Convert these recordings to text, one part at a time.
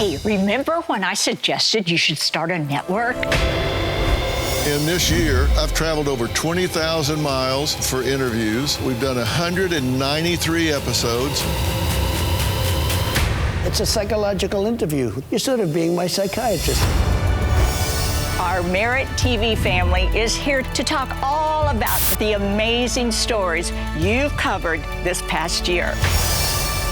Hey, remember when I suggested you should start a network? In this year, I've traveled over 20,000 miles for interviews. We've done 193 episodes. It's a psychological interview. You're sort of being my psychiatrist. Our Merit TV family is here to talk all about the amazing stories you've covered this past year.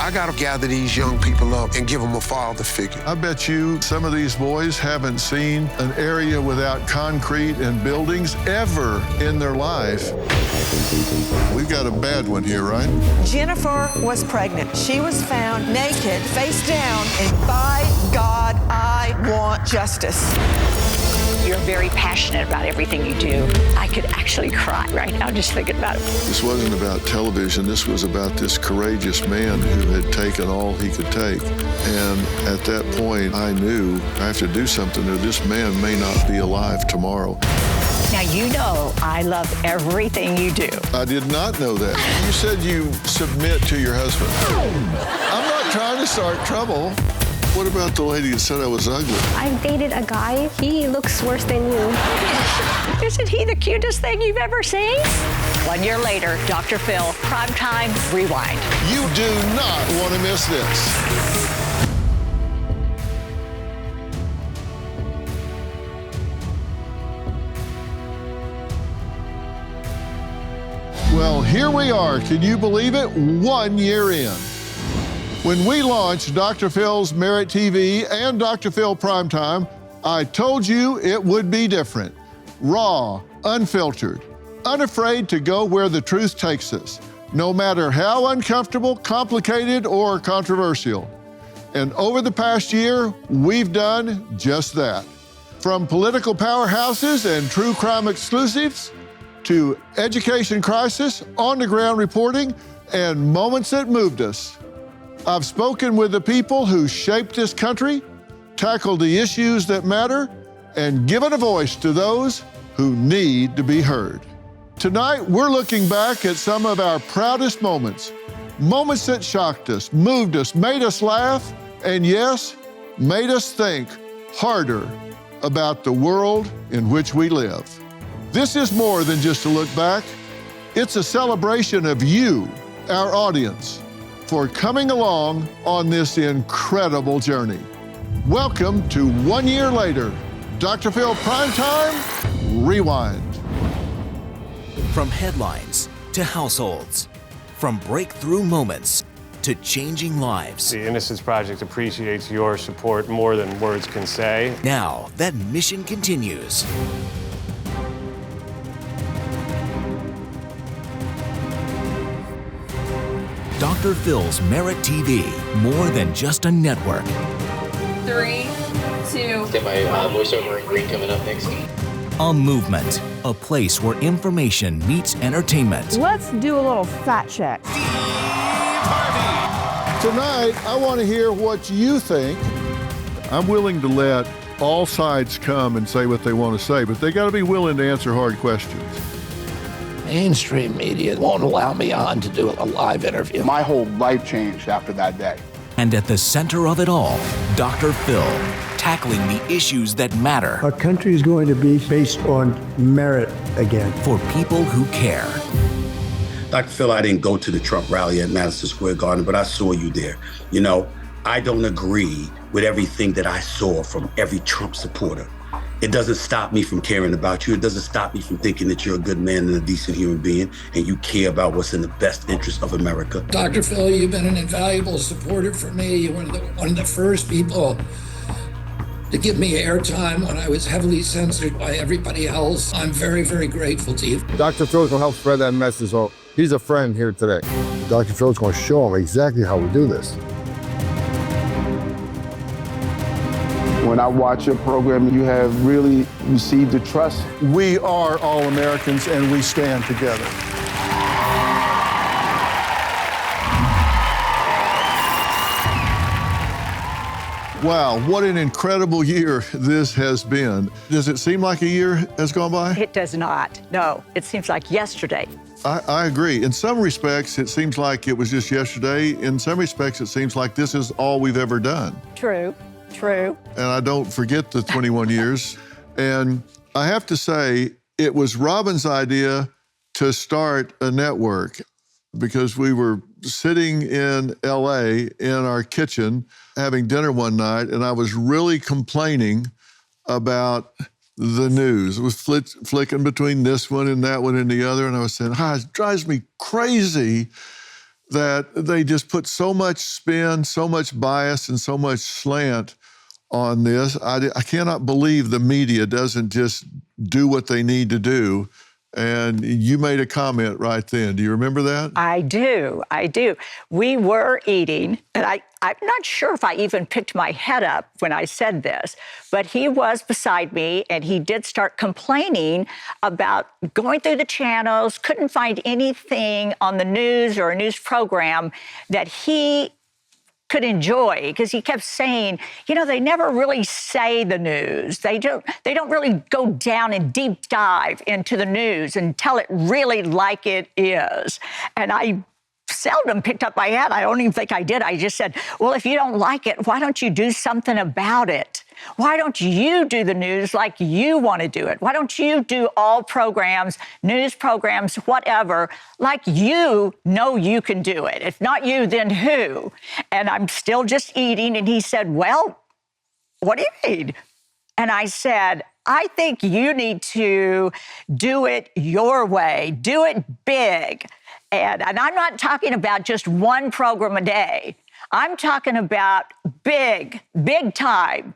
I gotta gather these young people up and give them a father figure. I bet you some of these boys haven't seen an area without concrete and buildings ever in their life. We've got a bad one here, right? Jennifer was pregnant. She was found naked, face down, and by God, I want justice. You're very passionate about everything you do. I could actually cry right now just thinking about it. This wasn't about television. This was about this courageous man who had taken all he could take. And at that point, I knew I have to do something or this man may not be alive tomorrow. Now, you know I love everything you do. I did not know that. You said you submit to your husband. I'm not trying to start trouble. What about the lady that said I was ugly? I've dated a guy. He looks worse than you. Isn't he the cutest thing you've ever seen? 1 year later, Dr. Phil, Primetime Rewind. You do not want to miss this. Well, here we are. Can you believe it? 1 year in. When we launched Dr. Phil's Merit TV and Dr. Phil Primetime, I told you it would be different. Raw, unfiltered, unafraid to go where the truth takes us, no matter how uncomfortable, complicated, or controversial. And over the past year, we've done just that. From political powerhouses and true crime exclusives, to education crisis, on-the-ground reporting, and moments that moved us. I've spoken with the people who shaped this country, tackled the issues that matter, and given a voice to those who need to be heard. Tonight, we're looking back at some of our proudest moments, moments that shocked us, moved us, made us laugh, and yes, made us think harder about the world in which we live. This is more than just a look back. It's a celebration of you, our audience, for coming along on this incredible journey. Welcome to 1 year later, Dr. Phil Primetime Rewind. From headlines to households, from breakthrough moments to changing lives. The Innocence Project appreciates your support more than words can say. Now that mission continues. Dr. Phil's Merit TV, more than just a network. 3, 2. Get my voiceover in green coming up next. A movement, a place where information meets entertainment. Let's do a little fact check. Tonight, I want to hear what you think. I'm willing to let all sides come and say what they want to say, but they got to be willing to answer hard questions. Mainstream media won't allow me on to do a live interview. My whole life changed after that day. And at the center of it all, Dr. Phil, tackling the issues that matter. Our country is going to be based on merit again. For people who care. Dr. Phil, I didn't go to the Trump rally at Madison Square Garden, but I saw you there. You know, I don't agree with everything that I saw from every Trump supporter. It doesn't stop me from caring about you. It doesn't stop me from thinking that you're a good man and a decent human being, and you care about what's in the best interest of America. Dr. Phil, you've been an invaluable supporter for me. You were one of the first people to give me airtime when I was heavily censored by everybody else. I'm very, very grateful to you. Dr. Phil's going to help spread that message, so he's a friend here today. Dr. Phil's going to show him exactly how we do this. When I watch your program, you have really received the trust. We are all Americans and we stand together. Wow, what an incredible year this has been. Does it seem like a year has gone by? It does not. No, it seems like yesterday. I agree. In some respects, it seems like it was just yesterday. In some respects, it seems like this is all we've ever done. True. True. And I don't forget the 21 years. And I have to say, it was Robin's idea to start a network because we were sitting in LA in our kitchen having dinner one night, and I was really complaining about the news. It was flicking between this one and that one and the other, and I was saying, it drives me crazy that they just put so much spin, so much bias, and so much slant on this. I cannot believe the media doesn't just do what they need to do. And you made a comment right then. Do you remember that? I do. We were eating, and I'm not sure if I even picked my head up when I said this, but he was beside me, and he did start complaining about going through the channels, couldn't find anything on the news or a news program that he could enjoy, because he kept saying, they never really say the news. They don't really go down and deep dive into the news and tell it really like it is. And I seldom picked up my head. I don't even think I did. I just said, well, if you don't like it, why don't you do something about it? Why don't you do the news like you want to do it? Why don't you do all programs, news programs, whatever, like you know you can do it? If not you, then who? And I'm still just eating. And he said, well, what do you mean? And I said, I think you need to do it your way. Do it big. And I'm not talking about just one program a day. I'm talking about big time.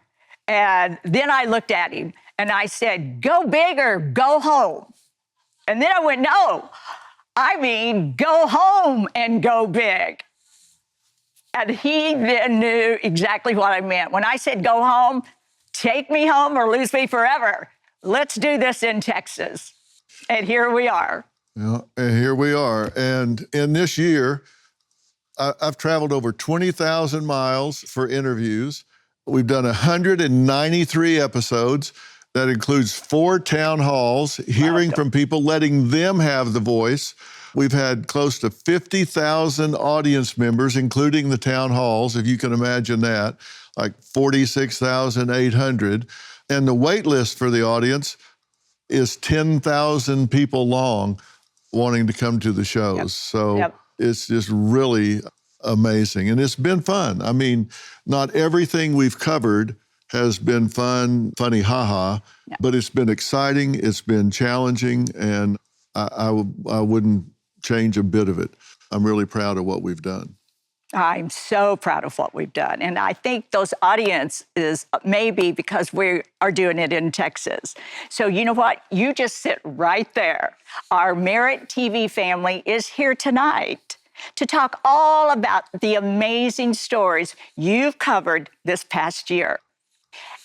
And then I looked at him and I said, go big or go home. And then I went, no, I mean, go home and go big. And he then knew exactly what I meant. When I said go home, take me home or lose me forever. Let's do this in Texas. And here we are. Yeah, and here we are. And in this year, I've traveled over 20,000 miles for interviews. We've done 193 episodes. That includes 4 town halls, hearing from people, letting them have the voice. We've had close to 50,000 audience members, including the town halls, if you can imagine that, like 46,800. And the wait list for the audience is 10,000 people long wanting to come to the shows. So it's just really amazing. And it's been fun. I mean, not everything we've covered has been fun, funny, haha, but it's been exciting, it's been challenging, and I wouldn't change a bit of it. I'm really proud of what we've done. I'm so proud of what we've done. And I think those audiences maybe because we are doing it in Texas. So you know what? You just sit right there. Our Merit TV family is here tonight to talk all about the amazing stories you've covered this past year.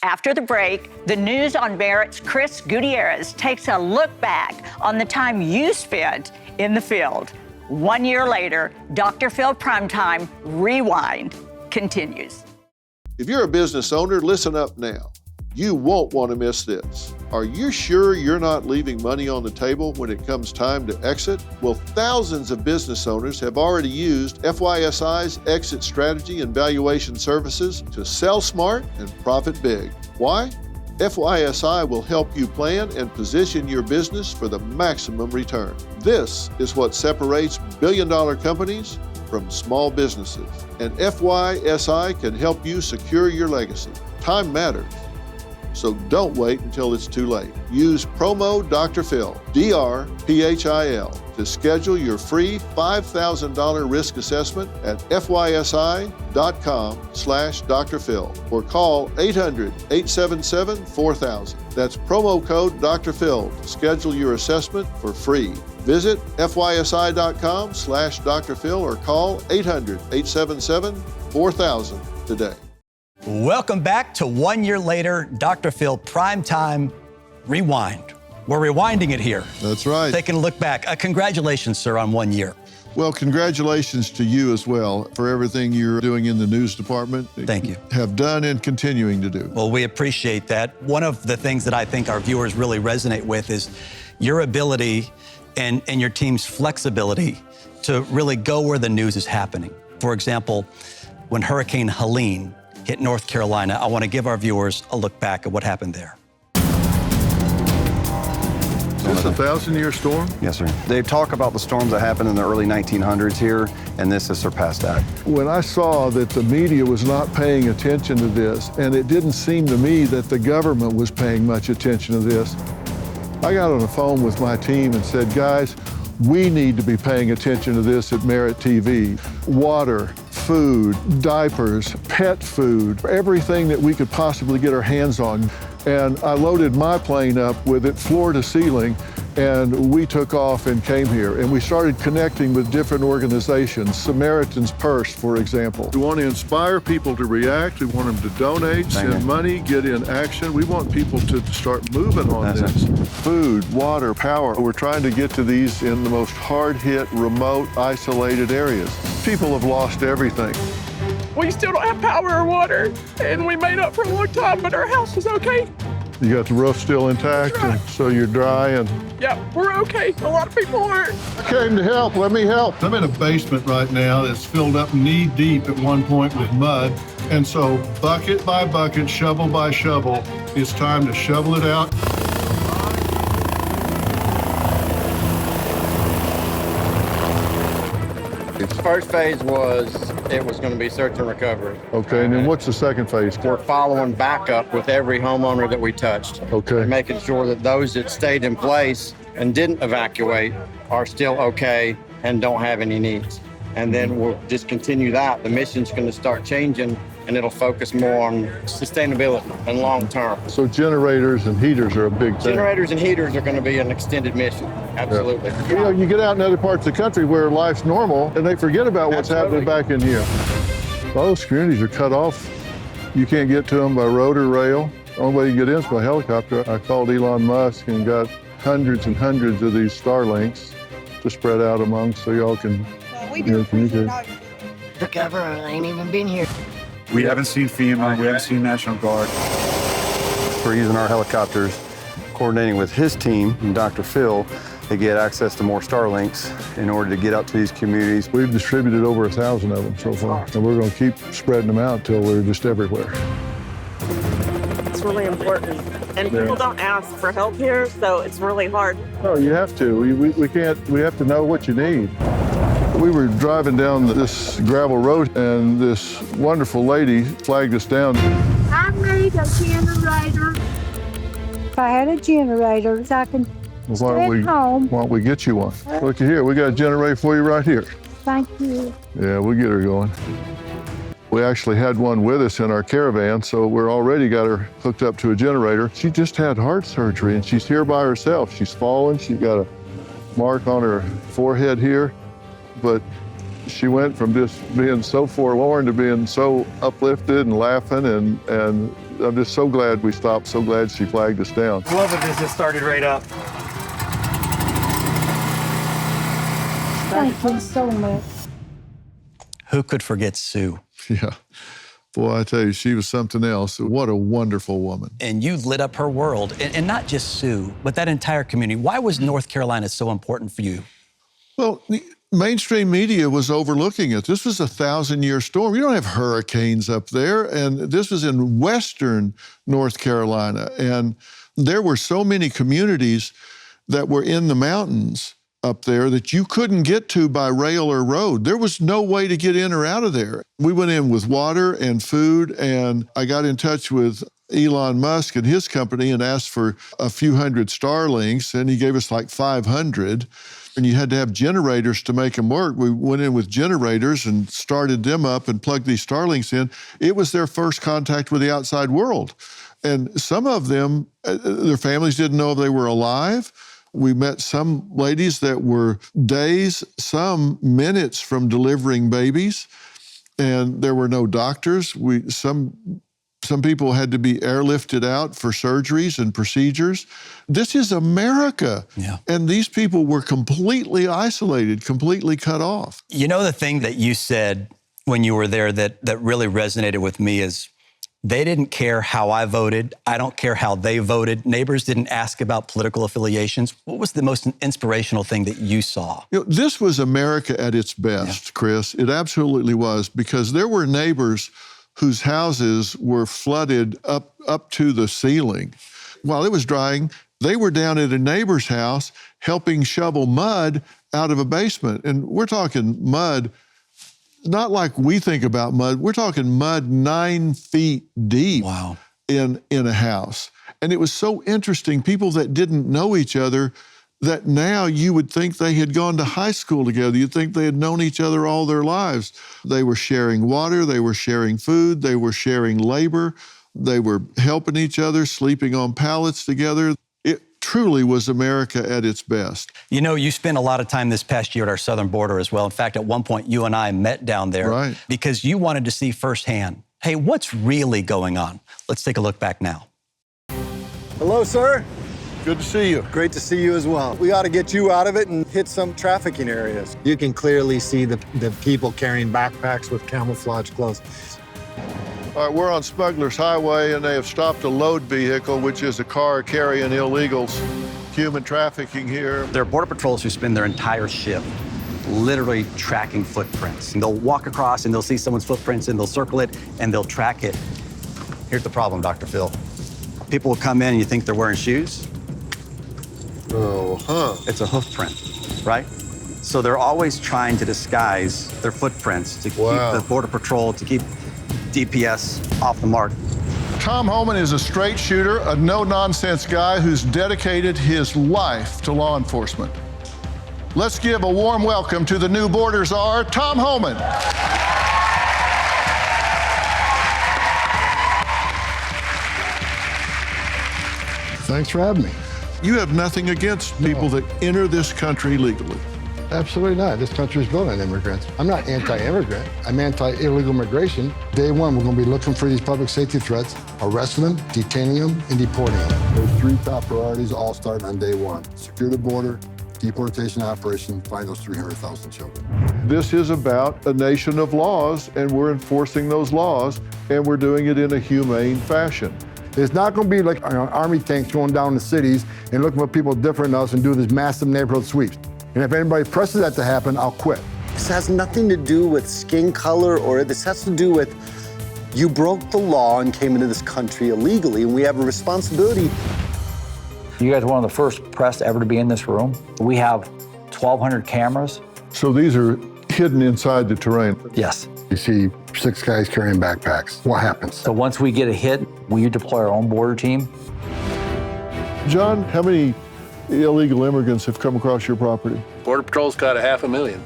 After the break, the News on Merit's Chris Gutierrez takes a look back on the time you spent in the field. 1 year later, Dr. Phil Primetime Rewind continues. If you're a business owner, listen up now. You won't want to miss this. Are you sure you're not leaving money on the table when it comes time to exit? Well, thousands of business owners have already used FYSI's exit strategy and valuation services to sell smart and profit big. Why? FYSI will help you plan and position your business for the maximum return. This is what separates billion-dollar companies from small businesses. And FYSI can help you secure your legacy. Time matters. So don't wait until it's too late. Use promo Dr. Phil, DRPHIL, to schedule your free $5,000 risk assessment at fysi.com/Dr. Phil or call 800-877-4000. That's promo code Dr. Phil to schedule your assessment for free. Visit fysi.com/Dr. Phil or call 800-877-4000 today. Welcome back to 1 year later, Dr. Phil Primetime Rewind. We're rewinding it here. That's right. Taking a look back. Congratulations, sir, on 1 year. Well, congratulations to you as well for everything you're doing in the news department. Thank you. Have done and continuing to do. Well, we appreciate that. One of the things that I think our viewers really resonate with is your ability and your team's flexibility to really go where the news is happening. For example, when Hurricane Helene hit North Carolina. I want to give our viewers a look back at what happened there. Is this a 1,000-year storm? Yes, sir. They talk about the storms that happened in the early 1900s here, and this has surpassed that. When I saw that the media was not paying attention to this, and it didn't seem to me that the government was paying much attention to this, I got on the phone with my team and said, guys, we need to be paying attention to this at Merit TV. Water, food, diapers, pet food, everything that we could possibly get our hands on. And I loaded my plane up with it floor to ceiling, and we took off and came here. And we started connecting with different organizations, Samaritan's Purse, for example. We want to inspire people to react. We want them to donate, send money, get in action. We want people to start moving on this. Food, water, power. We're trying to get to these in the most hard-hit, remote, isolated areas. People have lost everything. We still don't have power or water, and we made up for a long time, but our house is okay. You got the roof still intact, and so you're dry and... Yeah, we're okay. A lot of people aren't. I came to help. Let me help. I'm in a basement right now that's filled up knee deep at one point with mud. And so bucket by bucket, shovel by shovel, it's time to shovel it out. First phase was going to be search and recovery. Okay, and then what's the second phase? We're following backup with every homeowner that we touched. Okay. And making sure that those that stayed in place and didn't evacuate are still okay and don't have any needs. And then we'll just continue that. The mission's going to start changing, and it'll focus more on sustainability and long term. So generators and heaters are a big thing. Generators and heaters are going to be an extended mission. Absolutely. Yeah. You know, you get out in other parts of the country where life's normal, and they forget about what's happening back in here. Those communities are cut off. You can't get to them by road or rail. The only way you get in is by helicopter. I called Elon Musk and got hundreds and hundreds of these Starlinks to spread out among so y'all can communicate. The government ain't even been here. We haven't seen FEMA, we haven't seen National Guard. We're using our helicopters, coordinating with his team and Dr. Phil to get access to more Starlinks in order to get out to these communities. We've distributed over 1,000 of them so far, and we're going to keep spreading them out till we're just everywhere. It's really important, and people don't ask for help here, so it's really hard. Oh, you have to. We can't. We have to know what you need. We were driving down this gravel road, and this wonderful lady flagged us down. I need a generator. If I had a generator, I can stay at home. Why don't we get you one? Look here, we got a generator for you right here. Thank you. Yeah, we'll get her going. We actually had one with us in our caravan, so we're already got her hooked up to a generator. She just had heart surgery, and she's here by herself. She's fallen. She's got a mark on her forehead here. But she went from just being so forlorn to being so uplifted and laughing, and I'm just so glad we stopped, so glad she flagged us down. I love it, this just started right up. Thank you so much. Who could forget Sue? Yeah. Boy, I tell you, she was something else. What a wonderful woman. And you lit up her world, and not just Sue, but that entire community. Why was North Carolina so important for you? Well, the mainstream media was overlooking it. This was a 1,000-year storm. You don't have hurricanes up there, and this was in western North Carolina. And there were so many communities that were in the mountains up there that you couldn't get to by rail or road. There was no way to get in or out of there. We went in with water and food, and I got in touch with Elon Musk and his company and asked for a few hundred Starlinks, and he gave us like 500. And you had to have generators to make them work. We went in with generators and started them up and plugged these Starlinks in. It was their first contact with the outside world. And some of them, their families didn't know if they were alive. We met some ladies that were days, some minutes from delivering babies, and there were no doctors. Some people had to be airlifted out for surgeries and procedures. This is America. Yeah. And these people were completely isolated, completely cut off. You know, the thing that you said when you were there that really resonated with me is they didn't care how I voted. I don't care how they voted. Neighbors didn't ask about political affiliations. What was the most inspirational thing that you saw? You know, this was America at its best, Chris. It absolutely was, because there were neighbors whose houses were flooded up to the ceiling. While it was drying, they were down at a neighbor's house helping shovel mud out of a basement. And we're talking mud, not like we think about mud, we're talking mud 9 feet deep. Wow. In a house. And it was so interesting, people that didn't know each other, that now you would think they had gone to high school together. You'd think they had known each other all their lives. They were sharing water, they were sharing food, they were sharing labor, they were helping each other, sleeping on pallets together. It truly was America at its best. You know, you spent a lot of time this past year at our southern border as well. In fact, at one point, you and I met down there because you wanted to see firsthand, hey, what's really going on? Let's take a look back now. Hello, sir. Good to see you. Great to see you as well. We ought to get you out of it and hit some trafficking areas. You can clearly see the people carrying backpacks with camouflage clothes. All right, we're on Smuggler's Highway, and they have stopped a load vehicle, which is a car carrying illegals. Human trafficking here. There are Border Patrols who spend their entire shift literally tracking footprints. And they'll walk across and they'll see someone's footprints and they'll circle it and they'll track it. Here's the problem, Dr. Phil. People will come in and you think they're wearing shoes. It's a hoof print, right? So they're always trying to disguise their footprints to keep the Border Patrol, to keep DPS off the mark. Tom Homan is a straight shooter, a no-nonsense guy who's dedicated his life to law enforcement. Let's give a warm welcome to the new border czar, Tom Homan. Thanks for having me. You have nothing against people that enter this country legally. Absolutely not. This country is built on immigrants. I'm not anti-immigrant. I'm anti-illegal immigration. Day one, we're going to be looking for these public safety threats, arresting them, detaining them, and deporting them. There's 3 top priorities, all starting on day one. Secure the border, deportation operation, find those 300,000 children. This is about a nation of laws, and we're enforcing those laws, and we're doing it in a humane fashion. It's not going to be like army tanks going down the cities and looking for people different than us and do this massive neighborhood sweeps. And if anybody presses that to happen, I'll quit. This has nothing to do with skin color, or this has to do with you broke the law and came into this country illegally, and we have a responsibility. You guys are one of the first press ever to be in this room. We have 1,200 cameras. So these are hidden inside the terrain? Yes. You see 6 guys carrying backpacks. What happens? So once we get a hit, we deploy our own border team. John, how many illegal immigrants have come across your property? Border Patrol's got 500,000.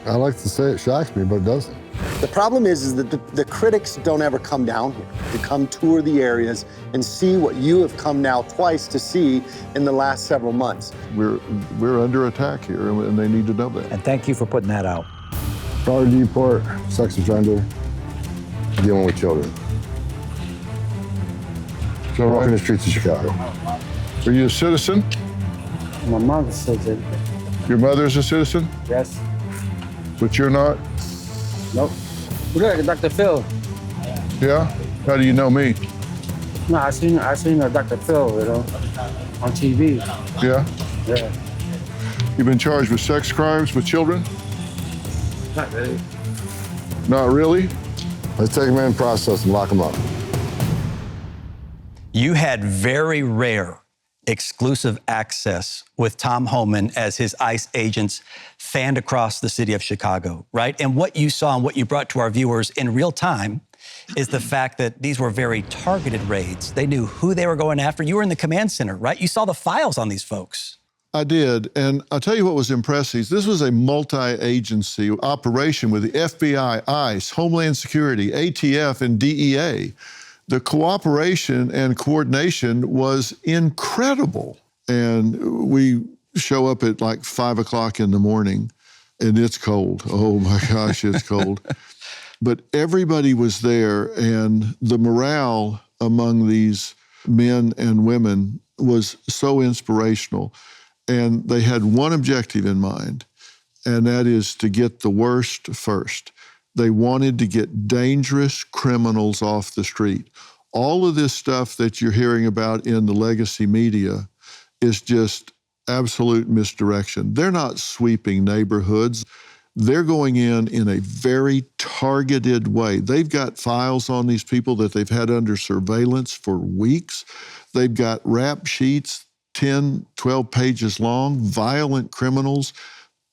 I like to say it shocks me, but it doesn't. The problem is that the critics don't ever come down here to come tour the areas and see what you have come now twice to see in the last several months. We're under attack here, and they need to know that. And thank you for putting that out. Power deport, sex offender, dealing with children. So walking the streets of Chicago. Are you a citizen? My mother's a citizen. Your mother's a citizen? Yes. But you're not? Nope. Look, Dr. Phil. Yeah? How do you know me? No, I seen Dr. Phil, on TV. Yeah? Yeah. You've been charged with sex crimes with children? Not really. Not really? Let's take them in, process and lock them up. You had very rare exclusive access with Tom Homan as his ICE agents fanned across the city of Chicago, right? And what you saw and what you brought to our viewers in real time is the fact that these were very targeted raids. They knew who they were going after. You were in the command center, right? You saw the files on these folks. I did, and I'll tell you what was impressive. This was a multi-agency operation with the FBI, ICE, Homeland Security, ATF, and DEA. The cooperation and coordination was incredible. And we show up at like 5 o'clock in the morning, and it's cold. Oh my gosh, it's cold. But everybody was there, and the morale among these men and women was so inspirational. And they had one objective in mind, and that is to get the worst first. They wanted to get dangerous criminals off the street. All of this stuff that you're hearing about in the legacy media is just absolute misdirection. They're not sweeping neighborhoods. They're going in a very targeted way. They've got files on these people that they've had under surveillance for weeks. They've got rap sheets, 10, 12 pages long, violent criminals,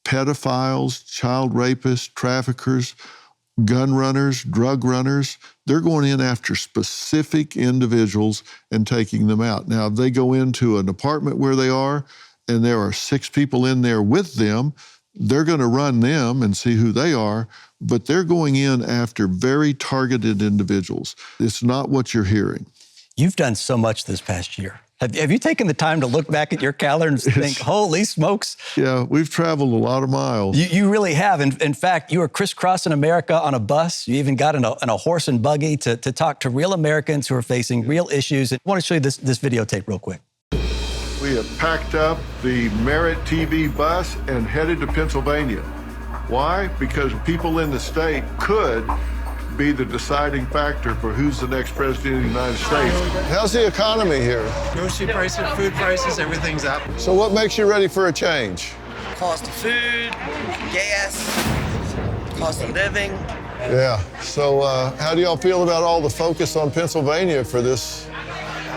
pedophiles, child rapists, traffickers, gun runners, drug runners. They're going in after specific individuals and taking them out. Now, if they go into an apartment where they are and there are 6 people in there with them, they're going to run them and see who they are, but they're going in after very targeted individuals. It's not what you're hearing. You've done so much this past year. Have you taken the time to look back at your calendar and think, holy smokes? Yeah, we've traveled a lot of miles. You really have. In fact, you were crisscrossing America on a bus. You even got in a horse and buggy to talk to real Americans who are facing real issues. I want to show you this videotape real quick. We have packed up the Merit TV bus and headed to Pennsylvania. Why? Because people in the state could be the deciding factor for who's the next president of the United States. How's the economy here? Grocery prices, food prices, everything's up. So what makes you ready for a change? Cost of food, gas, cost of living. Yeah, so how do y'all feel about all the focus on Pennsylvania for this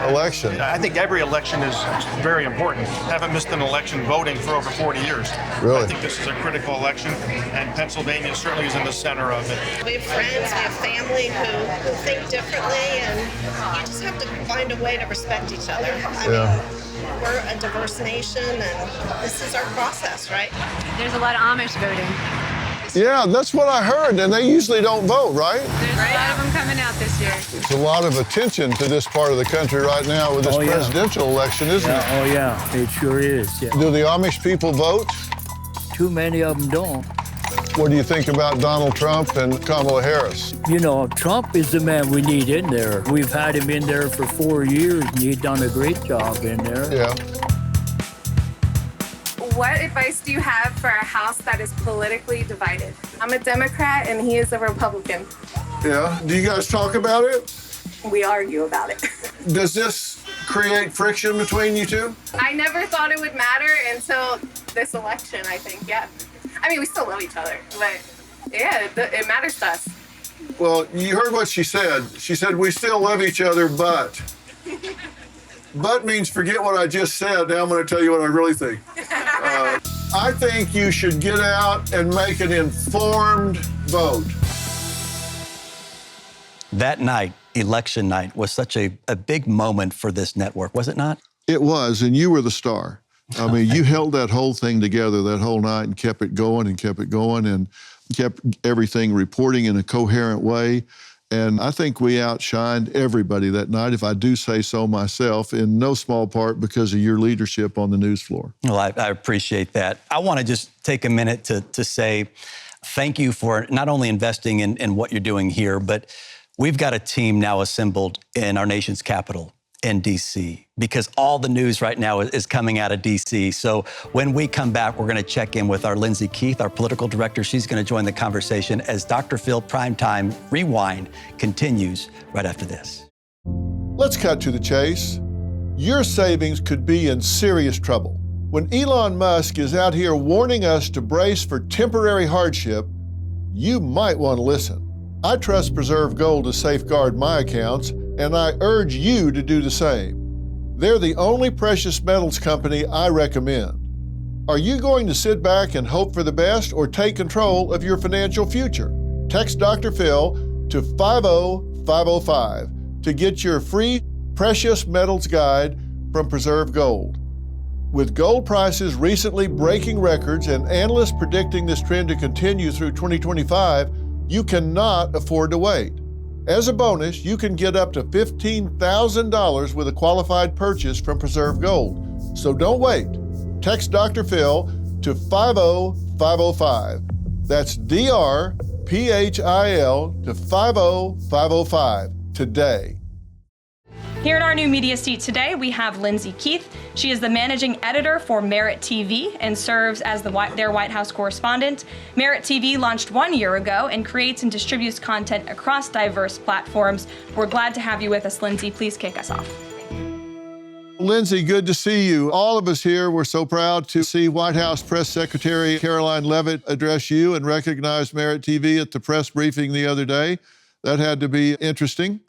election? I think every election is very important. Haven't missed an election voting for over 40 years. Really? I think this is a critical election, and Pennsylvania certainly is in the center of it. We have friends, we have family who think differently, and you just have to find a way to respect each other. I mean, we're a diverse nation, and this is our process, right? There's a lot of Amish voting. Yeah, that's what I heard, and they usually don't vote, right? There's a lot of them coming out this year. There's a lot of attention to this part of the country right now with this presidential election, isn't it? Oh, yeah, it sure is. Yeah. Do the Amish people vote? Too many of them don't. What do you think about Donald Trump and Kamala Harris? You know, Trump is the man we need in there. We've had him in there for 4 years, and he's done a great job in there. Yeah. What advice do you have for a house that is politically divided? I'm a Democrat and he is a Republican. Yeah. Do you guys talk about it? We argue about it. Does this create friction between you two? I never thought it would matter until this election, I think, yeah. I mean, we still love each other, but yeah, it matters to us. Well, you heard what she said. She said, we still love each other, but. But means forget what I just said. Now I'm going to tell you what I really think. I think you should get out and make an informed vote. That night, election night, was such a big moment for this network, was it not? It was, and you were the star. I mean, you held that whole thing together that whole night and kept it going and kept everything reporting in a coherent way. And I think we outshined everybody that night, if I do say so myself, in no small part because of your leadership on the news floor. Well, I appreciate that. I want to just take a minute to say thank you for not only investing in what you're doing here, but we've got a team now assembled in our nation's capital, in D.C., because all the news right now is coming out of D.C. So when we come back, we're going to check in with our Lindsay Keith, our political director. She's going to join the conversation as Dr. Phil Primetime Rewind continues right after this. Let's cut to the chase. Your savings could be in serious trouble. When Elon Musk is out here warning us to brace for temporary hardship, you might want to listen. I trust Preserve Gold to safeguard my accounts, and I urge you to do the same. They're the only precious metals company I recommend. Are you going to sit back and hope for the best or take control of your financial future? Text Dr. Phil to 50505 to get your free precious metals guide from Preserve Gold. With gold prices recently breaking records and analysts predicting this trend to continue through 2025, you cannot afford to wait. As a bonus, you can get up to $15,000 with a qualified purchase from Preserve Gold. So don't wait. Text Dr. Phil to 50505. That's DRPHIL to 50505 today. Here in our new media seat today, we have Lindsay Keith. She is the managing editor for Merit TV and serves as their White House correspondent. Merit TV launched 1 year ago and creates and distributes content across diverse platforms. We're glad to have you with us, Lindsay. Please kick us off. Lindsay, good to see you. All of us here were so proud to see White House Press Secretary Caroline Leavitt address you and recognize Merit TV at the press briefing the other day. That had to be interesting.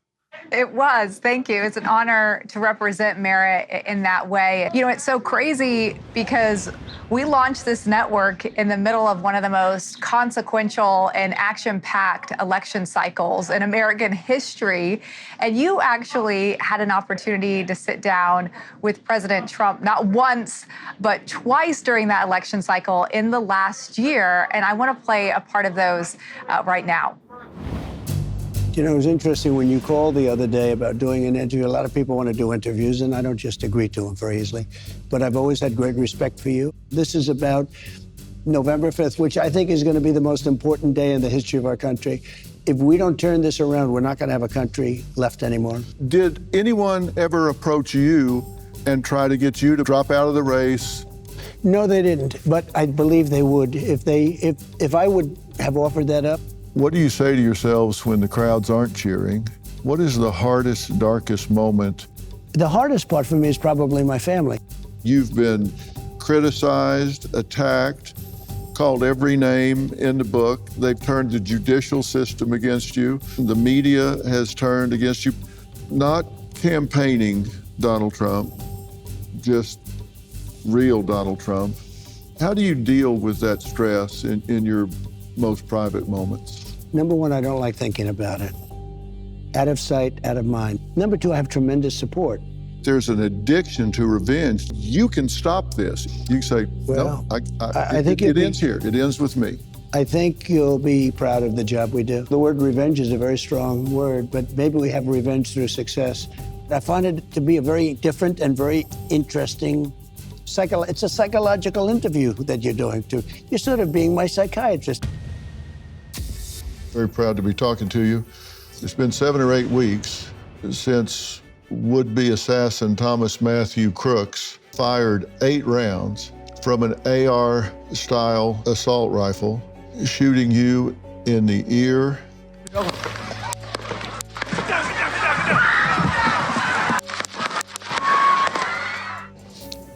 It was. Thank you. It's an honor to represent Merit in that way. You know, it's so crazy because we launched this network in the middle of one of the most consequential and action-packed election cycles in American history. And you actually had an opportunity to sit down with President Trump, not once, but twice during that election cycle in the last year. And I want to play a part of those right now. You know, it was interesting when you called the other day about doing an interview. A lot of people want to do interviews, and I don't just agree to them very easily. But I've always had great respect for you. This is about November 5th, which I think is going to be the most important day in the history of our country. If we don't turn this around, we're not going to have a country left anymore. Did anyone ever approach you and try to get you to drop out of the race? No, they didn't. But I believe they would if I would have offered that up. What do you say to yourselves when the crowds aren't cheering? What is the hardest, darkest moment? The hardest part for me is probably my family. You've been criticized, attacked, called every name in the book. They've turned the judicial system against you. The media has turned against you. Not campaigning Donald Trump, just real Donald Trump. How do you deal with that stress in your most private moments? Number one, I don't like thinking about it. Out of sight, out of mind. Number two, I have tremendous support. There's an addiction to revenge. You can stop this. You can say, well, no, I think it ends here. It ends with me. I think you'll be proud of the job we do. The word revenge is a very strong word, but maybe we have revenge through success. I find it to be a very different and very interesting it's a psychological interview that you're doing too. You're sort of being my psychiatrist. Very proud to be talking to you. It's been 7 or 8 weeks since would-be assassin Thomas Matthew Crooks fired 8 rounds from an AR-style assault rifle, shooting you in the ear.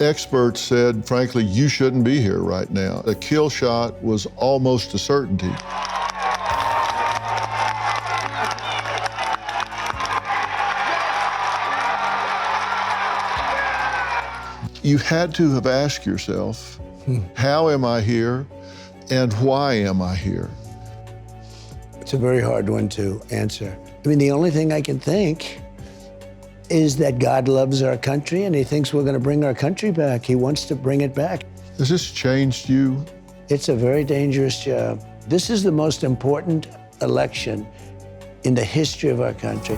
Experts said, frankly, you shouldn't be here right now. The kill shot was almost a certainty. You had to have asked yourself, how am I here and why am I here? It's a very hard one to answer. I mean, the only thing I can think is that God loves our country and he thinks we're going to bring our country back. He wants to bring it back. Has this changed you? It's a very dangerous job. This is the most important election in the history of our country.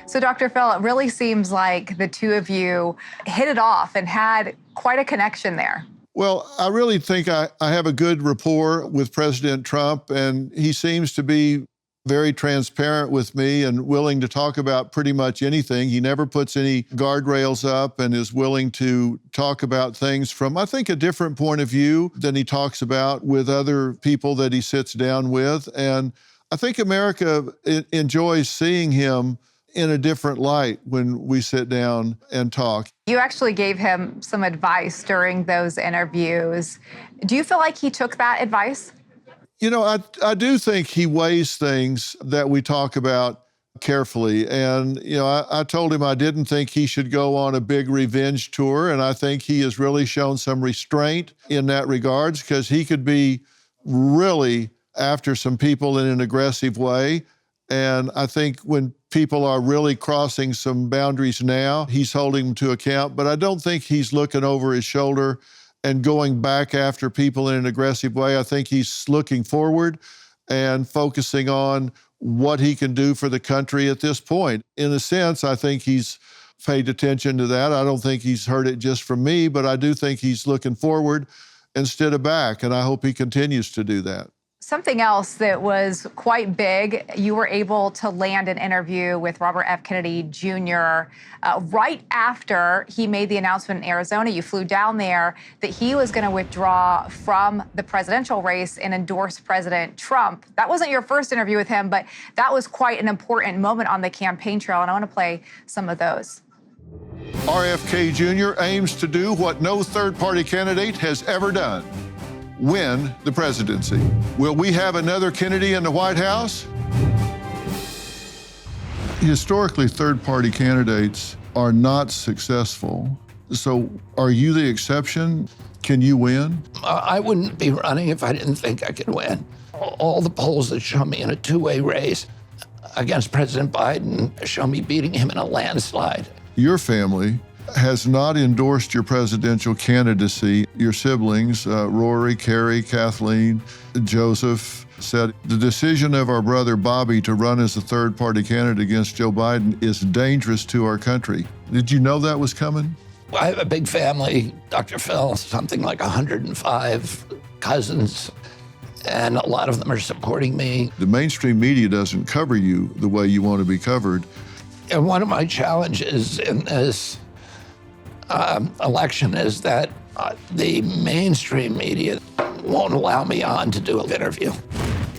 So, Dr. Phil, it really seems like the two of you hit it off and had quite a connection there. Well, I really think I have a good rapport with President Trump, and he seems to be very transparent with me and willing to talk about pretty much anything. He never puts any guardrails up and is willing to talk about things from, I think, a different point of view than he talks about with other people that he sits down with. And I think America enjoys seeing him in a different light when we sit down and talk. You actually gave him some advice during those interviews. Do you feel like he took that advice? You know, I do think he weighs things that we talk about carefully. And, you know, I told him I didn't think he should go on a big revenge tour. And I think he has really shown some restraint in that regards, because he could be really after some people in an aggressive way. And I think when people are really crossing some boundaries now, he's holding them to account. But I don't think he's looking over his shoulder and going back after people in an aggressive way. I think he's looking forward and focusing on what he can do for the country at this point. In a sense, I think he's paid attention to that. I don't think he's heard it just from me, but I do think he's looking forward instead of back, and I hope he continues to do that. Something else that was quite big, you were able to land an interview with Robert F. Kennedy Jr. Right after he made the announcement in Arizona. You flew down there that he was going to withdraw from the presidential race and endorse President Trump. That wasn't your first interview with him, but that was quite an important moment on the campaign trail, and I want to play some of those. RFK Jr. aims to do what no third-party candidate has ever done: win the presidency. Will we have another Kennedy in the White House? Historically, third-party candidates are not successful. So are you the exception? Can you win? I wouldn't be running if I didn't think I could win. All the polls that show me in a two-way race against President Biden show me beating him in a landslide. Your family has not endorsed your presidential candidacy. Your siblings, Rory, Carrie, Kathleen, Joseph, said the decision of our brother Bobby to run as a third-party candidate against Joe Biden is dangerous to our country. Did you know that was coming? I have a big family, Dr. Phil, something like 105 cousins, and a lot of them are supporting me. The mainstream media doesn't cover you the way you want to be covered. And one of my challenges in this election is that the mainstream media won't allow me on to do an interview.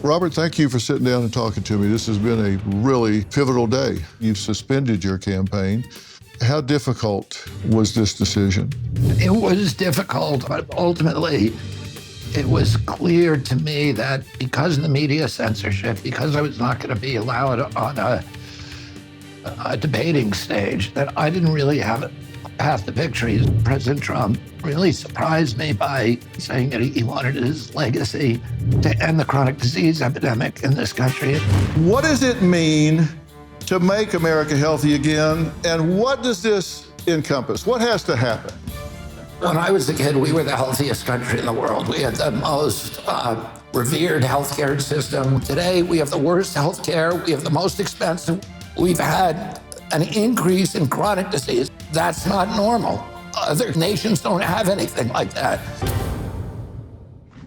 Robert, thank you for sitting down and talking to me. This has been a really pivotal day. You've suspended your campaign. How difficult was this decision? It was difficult, but ultimately, it was clear to me that because of the media censorship, because I was not going to be allowed on a debating stage, that I didn't really have a path to victory. President Trump really surprised me by saying that he wanted his legacy to end the chronic disease epidemic in this country. What does it mean to make America healthy again, and what does this encompass? What has to happen? When I was a kid, we were the healthiest country in the world. We had the most revered healthcare system. Today, we have the worst healthcare. We have the most expensive. We've had an increase in chronic disease. That's not normal. Other nations don't have anything like that.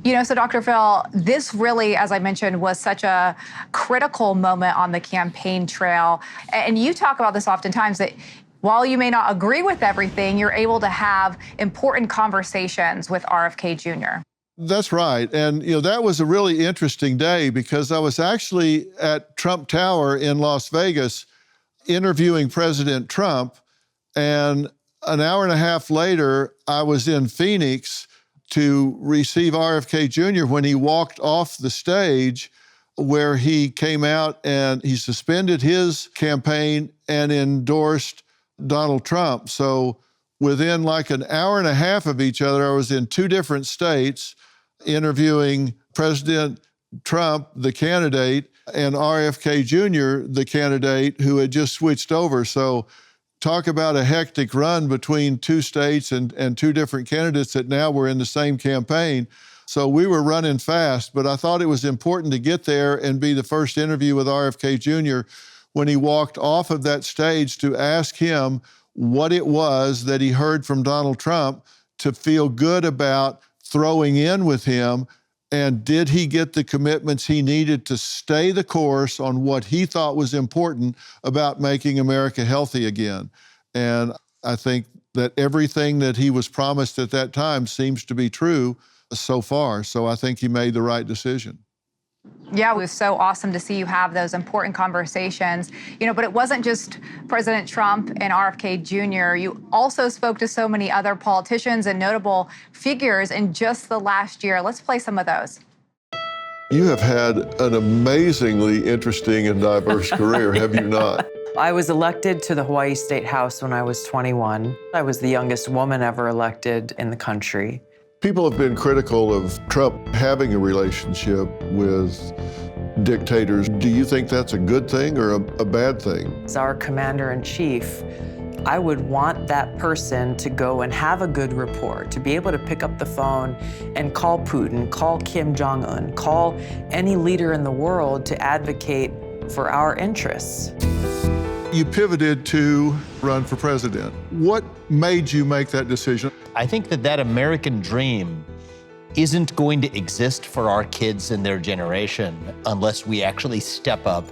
You know, so Dr. Phil, this really, as I mentioned, was such a critical moment on the campaign trail. And you talk about this oftentimes, that while you may not agree with everything, you're able to have important conversations with RFK Jr. That's right. And, you know, that was a really interesting day because I was actually at Trump Tower in Las Vegas interviewing President Trump. And an hour and a half later, I was in Phoenix to receive RFK Jr. when he walked off the stage, where he came out and he suspended his campaign and endorsed Donald Trump. So within like an hour and a half of each other, I was in two different states interviewing President Trump, the candidate, and RFK Jr., the candidate who had just switched over. So talk about a hectic run between two states and two different candidates that now were in the same campaign. So we were running fast, but I thought it was important to get there and be the first interview with RFK Jr. when he walked off of that stage to ask him what it was that he heard from Donald Trump to feel good about throwing in with him. And did he get the commitments he needed to stay the course on what he thought was important about making America healthy again? And I think that everything that he was promised at that time seems to be true so far. So I think he made the right decision. Yeah, it was so awesome to see you have those important conversations. You know, but it wasn't just President Trump and RFK Jr. You also spoke to so many other politicians and notable figures in just the last year. Let's play some of those. You have had an amazingly interesting and diverse career, have you not? I was elected to the Hawaii State House when I was 21. I was the youngest woman ever elected in the country. People have been critical of Trump having a relationship with dictators. Do you think that's a good thing or a bad thing? As our commander-in-chief, I would want that person to go and have a good rapport, to be able to pick up the phone and call Putin, call Kim Jong-un, call any leader in the world to advocate for our interests. You pivoted to run for president. What made you make that decision? I think that American dream isn't going to exist for our kids and their generation unless we actually step up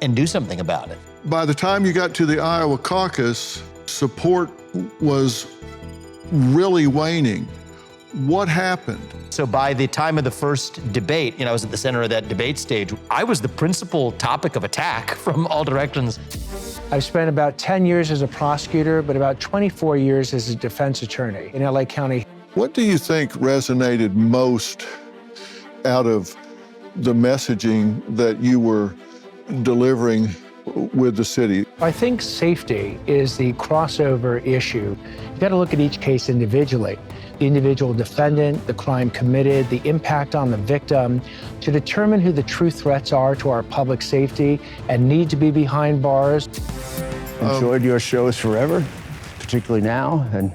and do something about it. By the time you got to the Iowa caucus, support was really waning. What happened? So by the time of the first debate, I was at the center of that debate stage. I was the principal topic of attack from all directions. I've spent about 10 years as a prosecutor, but about 24 years as a defense attorney in LA County. What do you think resonated most out of the messaging that you were delivering with the city? I think safety is the crossover issue. You got to look at each case individually. The individual defendant, the crime committed, the impact on the victim, to determine who the true threats are to our public safety and need to be behind bars. Enjoyed your shows forever, particularly now, and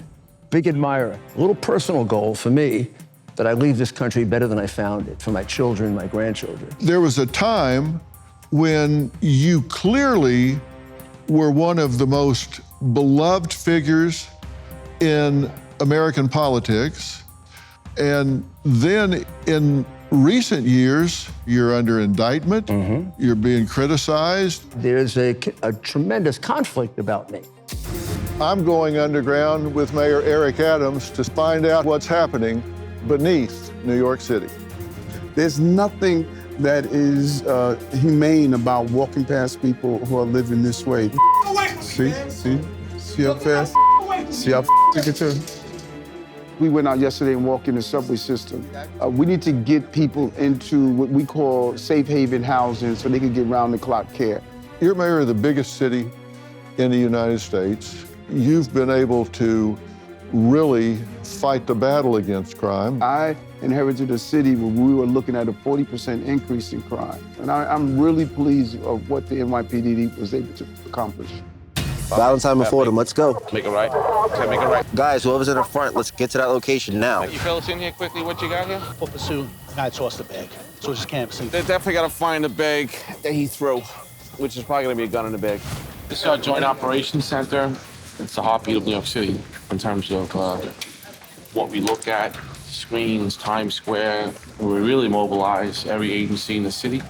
big admirer. A little personal goal for me, that I leave this country better than I found it, for my children, my grandchildren. There was a time when you clearly were one of the most beloved figures in American politics. And then in recent years, you're under indictment, you're being criticized. There's a tremendous conflict about me. I'm going underground with Mayor Eric Adams to find out what's happening beneath New York City. There's nothing that is humane about walking past people who are living this way. See how fast? See how you can turn? We went out yesterday and walked in the subway system. We need to get people into what we call safe haven housing so they can get round-the-clock care. You're mayor of the biggest city in the United States. You've been able to really fight the battle against crime. I inherited a city where we were looking at a 40% increase in crime. And I'm really pleased of what the NYPD was able to accomplish. Valentine and Fordham, let's go. Make it right. Okay, make it right. Guys, whoever's in the front, let's get to that location now. You fellas in here quickly, what you got here? For pursuit, I tossed the bag. So just canvassing. They definitely gotta find the bag that he threw, which is probably gonna be a gun in the bag. This is our joint operations center. It's the heartbeat of New York City in terms of what we look at, screens, Times Square. We really mobilize every agency in the city.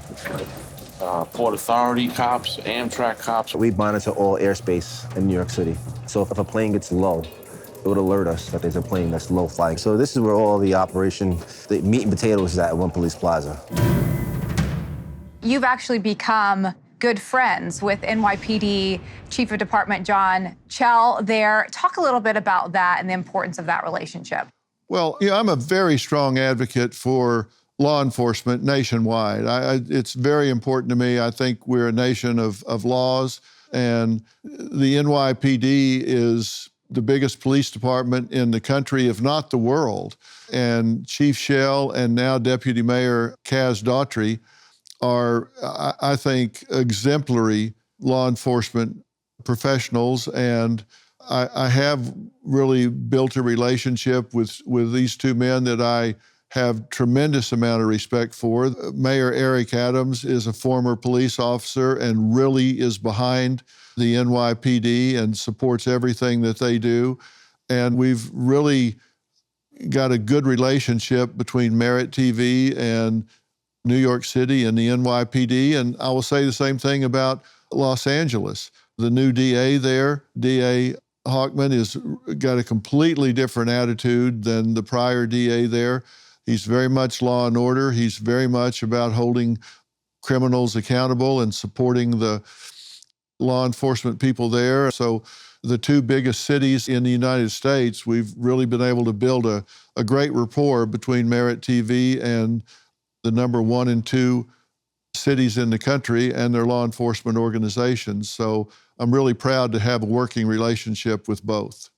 Port Authority cops, Amtrak cops. We monitor all airspace in New York City. So if a plane gets low, it would alert us that there's a plane that's low flying. So this is where all the operation, the meat and potatoes is at One Police Plaza. You've actually become good friends with NYPD Chief of Department John Chell there. Talk a little bit about that and the importance of that relationship. Well, I'm a very strong advocate for law enforcement nationwide. It's very important to me. I think we're a nation of laws, and the NYPD is the biggest police department in the country, if not the world. And Chief Chell and now Deputy Mayor Kaz Daughtry are, I think, exemplary law enforcement professionals. And I have really built a relationship with these two men that I have tremendous amount of respect for. Mayor Eric Adams is a former police officer and really is behind the NYPD and supports everything that they do. And we've really got a good relationship between Merit TV and New York City and the NYPD. And I will say the same thing about Los Angeles. The new DA there, DA Hawkman, has got a completely different attitude than the prior DA there. He's very much law and order. He's very much about holding criminals accountable and supporting the law enforcement people there. So the two biggest cities in the United States, we've really been able to build a great rapport between Merit TV and the number 1 and 2 cities in the country and their law enforcement organizations. So I'm really proud to have a working relationship with both.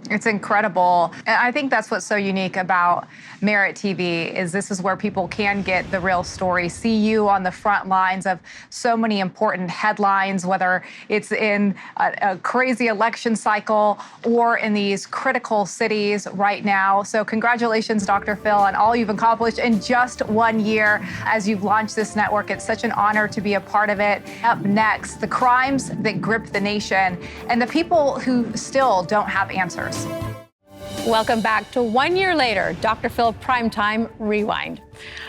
It's incredible. And I think that's what's so unique about Merit TV is this is where people can get the real story, see you on the front lines of so many important headlines, whether it's in a crazy election cycle or in these critical cities right now. So congratulations, Dr. Phil, on all you've accomplished in just 1 year as you've launched this network. It's such an honor to be a part of it. Up next, the crimes that gripped the nation and the people who still don't have answers. Welcome back to 1 year later, Dr. Phil Primetime Rewind.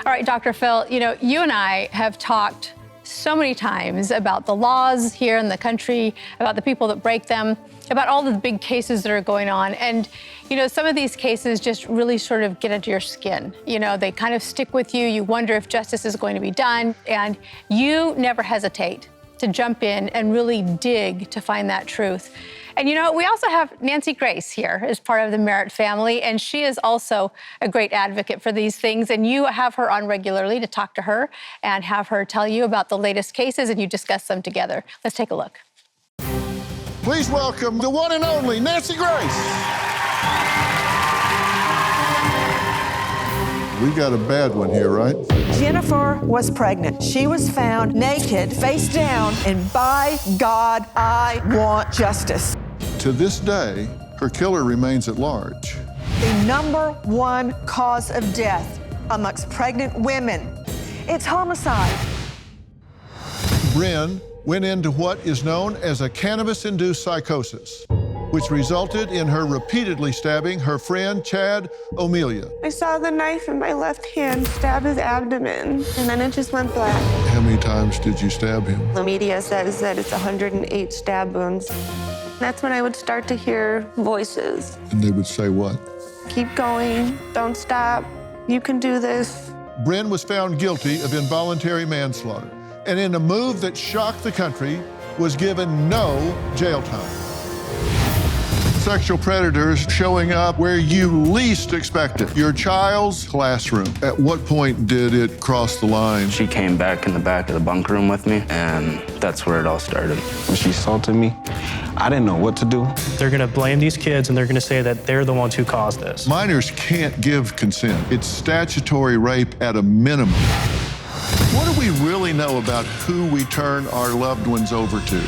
All right, Dr. Phil, you and I have talked so many times about the laws here in the country, about the people that break them, about all the big cases that are going on. And, some of these cases just really sort of get into your skin. They kind of stick with you. You wonder if justice is going to be done, and you never hesitate to jump in and really dig to find that truth. And you know, we also have Nancy Grace here as part of the Merritt family, and she is also a great advocate for these things. And you have her on regularly to talk to her and have her tell you about the latest cases, and you discuss them together. Let's take a look. Please welcome the one and only Nancy Grace. We got a bad one here, right? Jennifer was pregnant. She was found naked, face down, and by God, I want justice. To this day, her killer remains at large. The number one cause of death amongst pregnant women, it's homicide. Bryn went into what is known as a cannabis-induced psychosis, which resulted in her repeatedly stabbing her friend, Chad O'Melia. I saw the knife in my left hand stab his abdomen, and then it just went black. How many times did you stab him? The media says that it's 108 stab wounds. That's when I would start to hear voices. And they would say what? Keep going, don't stop, you can do this. Bryn was found guilty of involuntary manslaughter, and in a move that shocked the country, was given no jail time. Sexual predators showing up where you least expect it, your child's classroom. At what point did it cross the line? She came back in the back of the bunk room with me, and that's where it all started. When she assaulted me, I didn't know what to do. They're gonna blame these kids, and they're gonna say that they're the ones who caused this. Minors can't give consent. It's statutory rape at a minimum. What do we really know about who we turn our loved ones over to?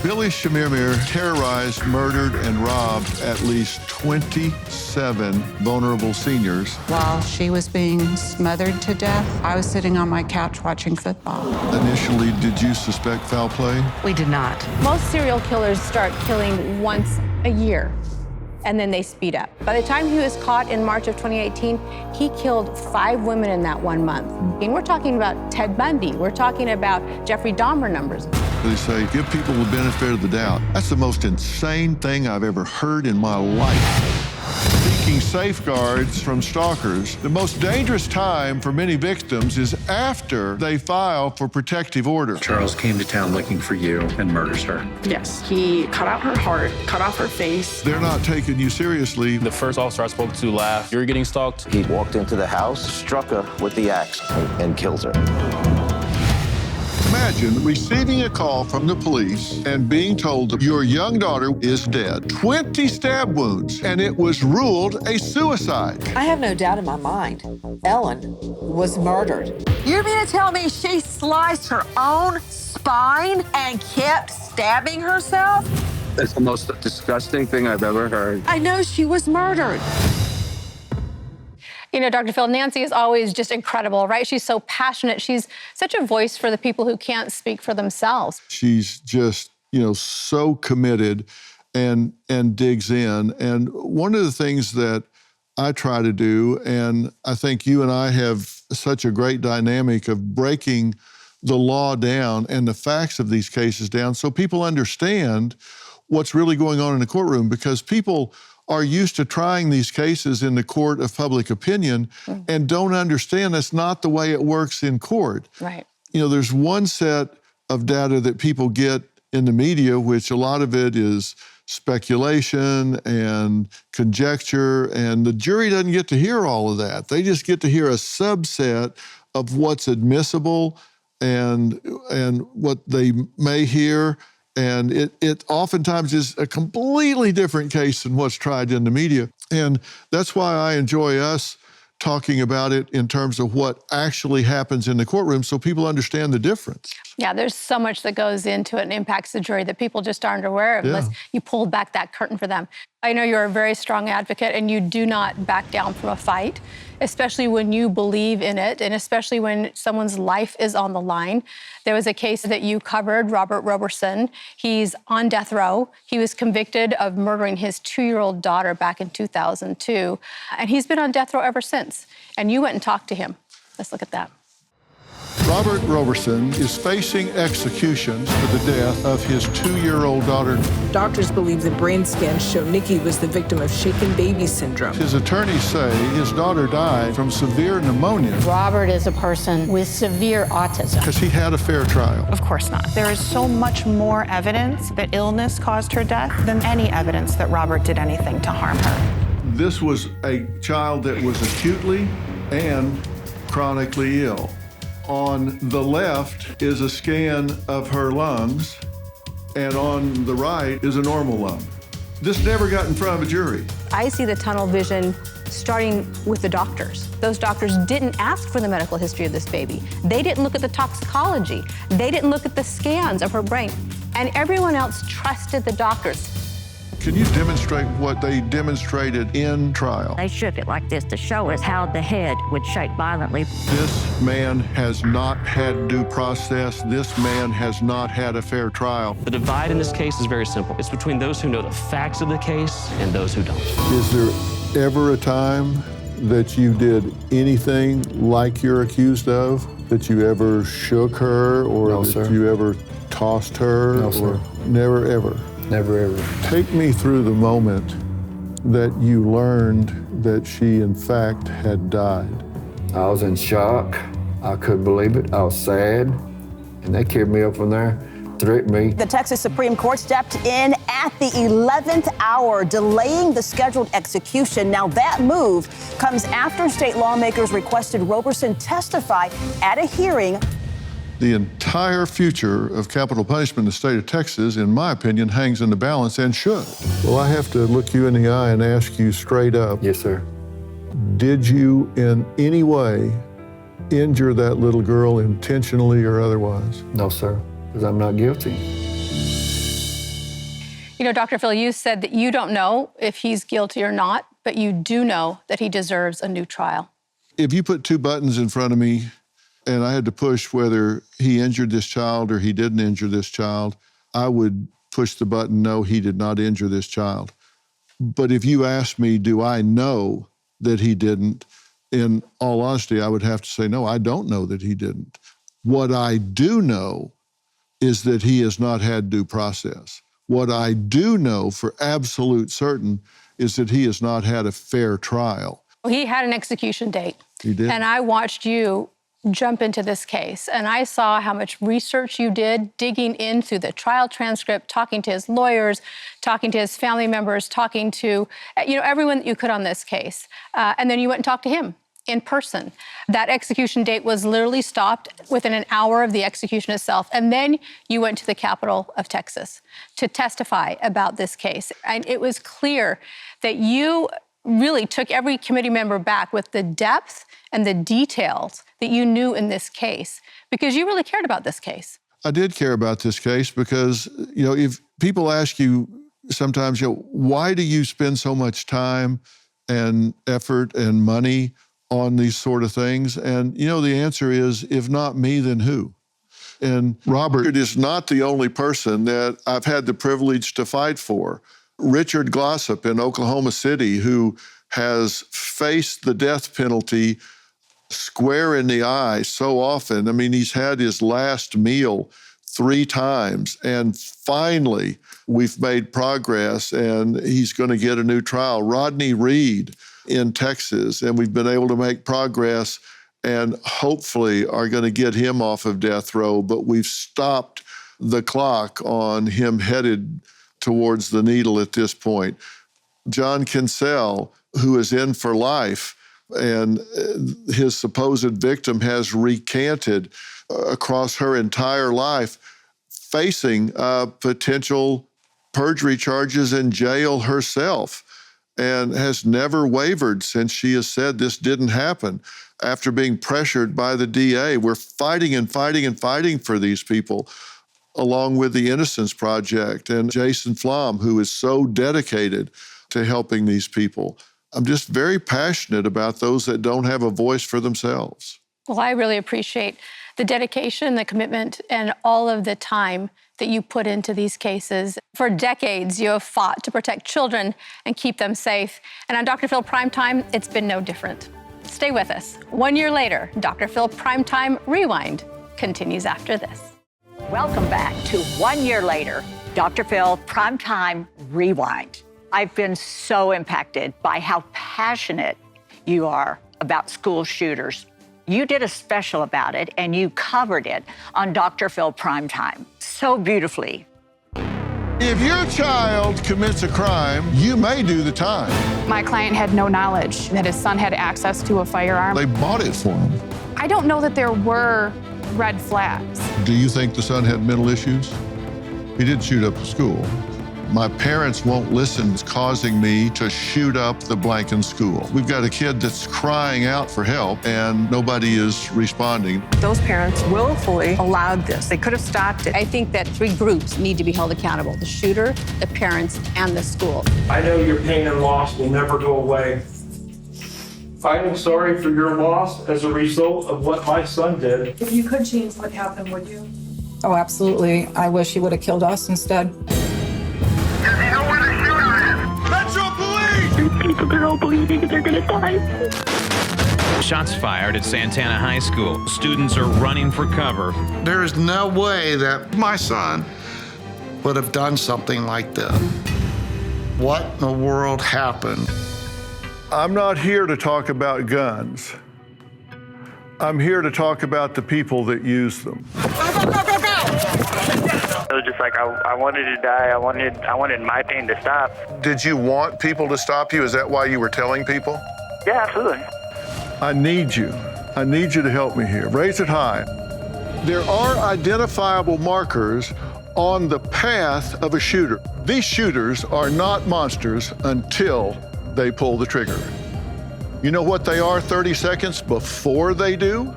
Billy Shamirmir terrorized, murdered, and robbed at least 27 vulnerable seniors. While she was being smothered to death, I was sitting on my couch watching football. Initially, did you suspect foul play? We did not. Most serial killers start killing once a year, and then they speed up. By the time he was caught in March of 2018, he killed 5 women in that 1 month. And we're talking about Ted Bundy. We're talking about Jeffrey Dahmer numbers. They say, give people the benefit of the doubt. That's the most insane thing I've ever heard in my life. Seeking safeguards from stalkers. The most dangerous time for many victims is after they file for protective order. Charles came to town looking for you and murders her. Yes, he cut out her heart, cut off her face. They're not taking you seriously. The first officer I spoke to laughed. You're getting stalked? He walked into the house, struck her with the axe, and killed her. Imagine receiving a call from the police and being told that your young daughter is dead. 20 stab wounds, and it was ruled a suicide. I have no doubt in my mind, Ellen was murdered. You mean to tell me she sliced her own spine and kept stabbing herself? That's the most disgusting thing I've ever heard. I know she was murdered. You know, Dr. Phil, Nancy is always just incredible, right? She's so passionate. She's such a voice for the people who can't speak for themselves. She's just, so committed and digs in. And one of the things that I try to do, and I think you and I have such a great dynamic of breaking the law down and the facts of these cases down so people understand what's really going on in the courtroom, because people are used to trying these cases in the court of public opinion and don't understand that's not the way it works in court. Right. There's one set of data that people get in the media, which a lot of it is speculation and conjecture, and the jury doesn't get to hear all of that. They just get to hear a subset of what's admissible and what they may hear. And it oftentimes is a completely different case than what's tried in the media. And that's why I enjoy us talking about it in terms of what actually happens in the courtroom so people understand the difference. Yeah, there's so much that goes into it and impacts the jury that people just aren't aware of unless you pull back that curtain for them. I know you're a very strong advocate and you do not back down from a fight, especially when you believe in it and especially when someone's life is on the line. There was a case that you covered, Robert Roberson. He's on death row. He was convicted of murdering his 2-year-old daughter back in 2002, and he's been on death row ever since. And you went and talked to him. Let's look at that. Robert Roberson is facing execution for the death of his 2-year-old daughter. Doctors believe the brain scans show Nikki was the victim of shaken baby syndrome. His attorneys say his daughter died from severe pneumonia Robert is a person with severe autism. because he had a fair trial. Of course not. There is so much more evidence that illness caused her death than any evidence that Robert did anything to harm her. This was a child that was acutely and chronically ill. On the left is a scan of her lungs, and on the right is a normal lung. This never got in front of a jury. I see the tunnel vision starting with the doctors. Those doctors didn't ask for the medical history of this baby. They didn't look at the toxicology. They didn't look at the scans of her brain. And everyone else trusted the doctors. Can you demonstrate what they demonstrated in trial? They shook it like this to show us how the head would shake violently. This man has not had due process. This man has not had a fair trial. The divide in this case is very simple. It's between those who know the facts of the case and those who don't. Is there ever a time that you did anything like you're accused of? That you ever shook her, or No, that sir. you ever tossed her? No, or sir. Never, ever? Never ever. Take me through the moment that you learned that she, in fact, had died. I was in shock. I couldn't believe it. I was sad. And they carried me up from there, threatened me. The Texas Supreme Court stepped in at the 11th hour, delaying the scheduled execution. Now, that move comes after state lawmakers requested Roberson testify at a hearing. The entire future of capital punishment in the state of Texas, in my opinion, hangs in the balance and should. Well, I have to look you in the eye and ask you straight up. Yes, sir. Did you in any way injure that little girl intentionally or otherwise? No, sir, because I'm not guilty. You know, Dr. Phil, you said that you don't know if he's guilty or not, but you do know that he deserves a new trial. If you put two buttons in front of me and I had to push whether he injured this child or he didn't injure this child, I would push the button, no, he did not injure this child. But if you ask me, do I know that he didn't? In all honesty, I would have to say, no, I don't know that he didn't. What I do know is that he has not had due process. What I do know for absolute certain is that he has not had a fair trial. He had an execution date. He did. And I watched you jump into this case, and I saw how much research you did, digging into the trial transcript, talking to his lawyers, talking to his family members, talking to, everyone that you could on this case. And then you went and talked to him in person. That execution date was literally stopped within an hour of the execution itself. And then you went to the capital of Texas to testify about this case. And it was clear that you really took every committee member back with the depth and the details that you knew in this case, because you really cared about this case. I did care about this case because, if people ask you sometimes, why do you spend so much time and effort and money on these sort of things? And, the answer is, if not me, then who? And Robert is not the only person that I've had the privilege to fight for. Richard Glossop in Oklahoma City, who has faced the death penalty square in the eye so often. I mean, he's had his last meal 3 times, and finally we've made progress and he's going to get a new trial. Rodney Reed in Texas, and we've been able to make progress and hopefully are going to get him off of death row, but we've stopped the clock on him headed towards the needle at this point. John Kinsell, who is in for life, and his supposed victim has recanted across her entire life, facing potential perjury charges in jail herself, and has never wavered since she has said this didn't happen. After being pressured by the DA, we're fighting and fighting and fighting for these people, along with the Innocence Project and Jason Flom, who is so dedicated to helping these people. I'm just very passionate about those that don't have a voice for themselves. Well, I really appreciate the dedication, the commitment, and all of the time that you put into these cases. For decades, you have fought to protect children and keep them safe. And on Dr. Phil Primetime, it's been no different. Stay with us. 1 year later, Dr. Phil Primetime Rewind continues after this. Welcome back to 1 year later, Dr. Phil Primetime Rewind. I've been so impacted by how passionate you are about school shooters. You did a special about it, and you covered it on Dr. Phil Primetime so beautifully. If your child commits a crime, you may do the time. My client had no knowledge that his son had access to a firearm. They bought it for him. I don't know that there were red flags. Do you think the son had mental issues? He did shoot up the school. My parents won't listen. It's causing me to shoot up the blank in school. We've got a kid that's crying out for help and nobody is responding. Those parents willfully allowed this. They could have stopped it. I think that 3 groups need to be held accountable: the shooter, the parents, and the school. I know your pain and loss will never go away. I am sorry for your loss as a result of what my son did. If you could change what happened, would you? Oh, absolutely. I wish he would have killed us instead. Metro Police! People don't believe they're gonna die. Shots fired at Santana High School. Students are running for cover. There is no way that my son would have done something like this. What in the world happened? I'm not here to talk about guns. I'm here to talk about the people that use them. It was just like I wanted to die. I wanted my pain to stop. Did you want people to stop you? Is that why you were telling people? Yeah, absolutely. I need you. I need you to help me here. Raise it high. There are identifiable markers on the path of a shooter. These shooters are not monsters until they pull the trigger. You know what they are 30 seconds before they do?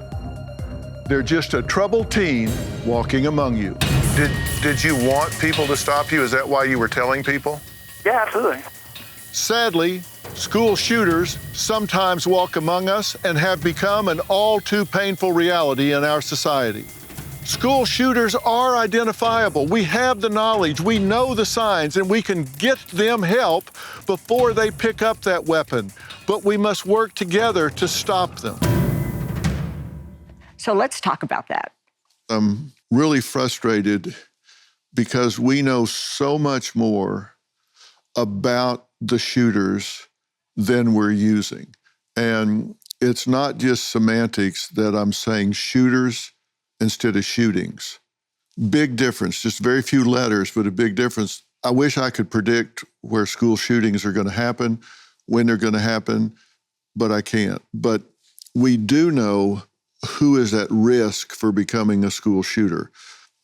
They're just a troubled teen walking among you. Did you want people to stop you? Is that why you were telling people? Yeah, absolutely. Sadly, school shooters sometimes walk among us and have become an all too painful reality in our society. School shooters are identifiable. We have the knowledge, we know the signs, and we can get them help before they pick up that weapon. But we must work together to stop them. So let's talk about that. I'm really frustrated because we know so much more about the shooters than we're using. And it's not just semantics that I'm saying shooters instead of shootings. Big difference, just very few letters, but a big difference. I wish I could predict where school shootings are going to happen, when they're going to happen, but I can't. But we do know who is at risk for becoming a school shooter.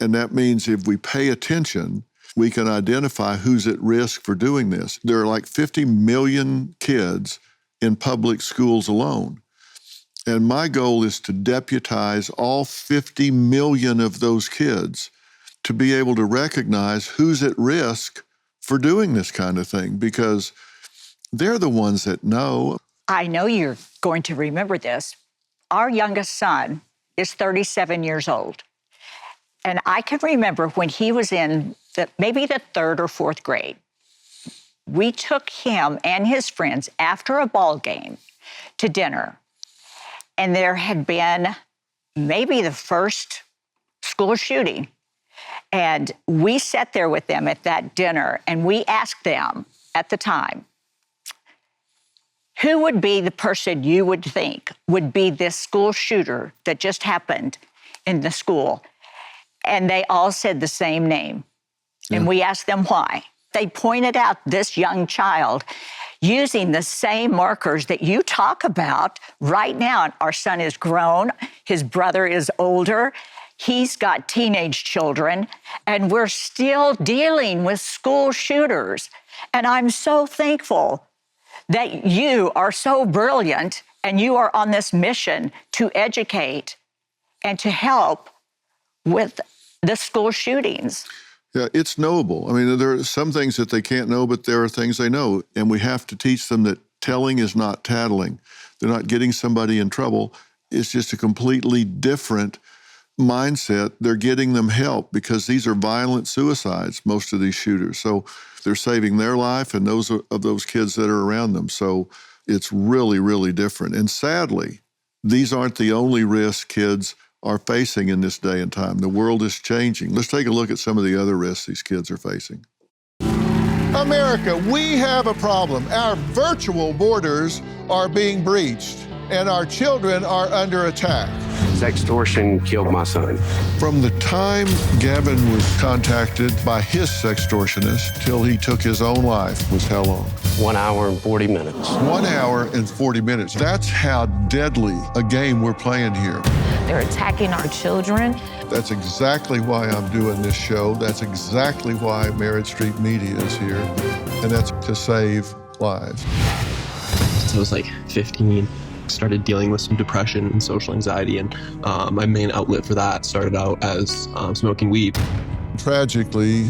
And that means if we pay attention, we can identify who's at risk for doing this. There are like 50 million kids in public schools alone. And my goal is to deputize all 50 million of those kids to be able to recognize who's at risk for doing this kind of thing, because they're the ones that know. I know you're going to remember this. Our youngest son is 37 years old. And I can remember when he was in maybe the 3rd or 4th grade, we took him and his friends after a ball game to dinner. And there had been maybe the first school shooting. And we sat there with them at that dinner and we asked them at the time, who would be the person you would think would be this school shooter that just happened in the school? And they all said the same name. Yeah. And we asked them why. They pointed out this young child using the same markers that you talk about right now. Our son is grown. His brother is older. He's got teenage children. And we're still dealing with school shooters. And I'm so thankful that you are so brilliant and you are on this mission to educate and to help with the school shootings. Yeah, it's knowable. I mean, there are some things that they can't know, but there are things they know. And we have to teach them that telling is not tattling. They're not getting somebody in trouble. It's just a completely different mindset. They're getting them help because these are violent suicides, most of these shooters. So they're saving their life and those of those kids that are around them. So it's really, really different. And sadly, these aren't the only risks kids are facing in this day and time. The world is changing. Let's take a look at some of the other risks these kids are facing. America, we have a problem. Our virtual borders are being breached, and our children are under attack. Sextortion killed my son. From the time Gavin was contacted by his sextortionist till he took his own life was how long? 1 hour and 40 minutes. 1 hour and 40 minutes. That's how deadly a game we're playing here. They're attacking our children. That's exactly why I'm doing this show. That's exactly why Merit Street Media is here, and that's to save lives. Since I was like 15, started dealing with some depression and social anxiety, and my main outlet for that started out as smoking weed. Tragically,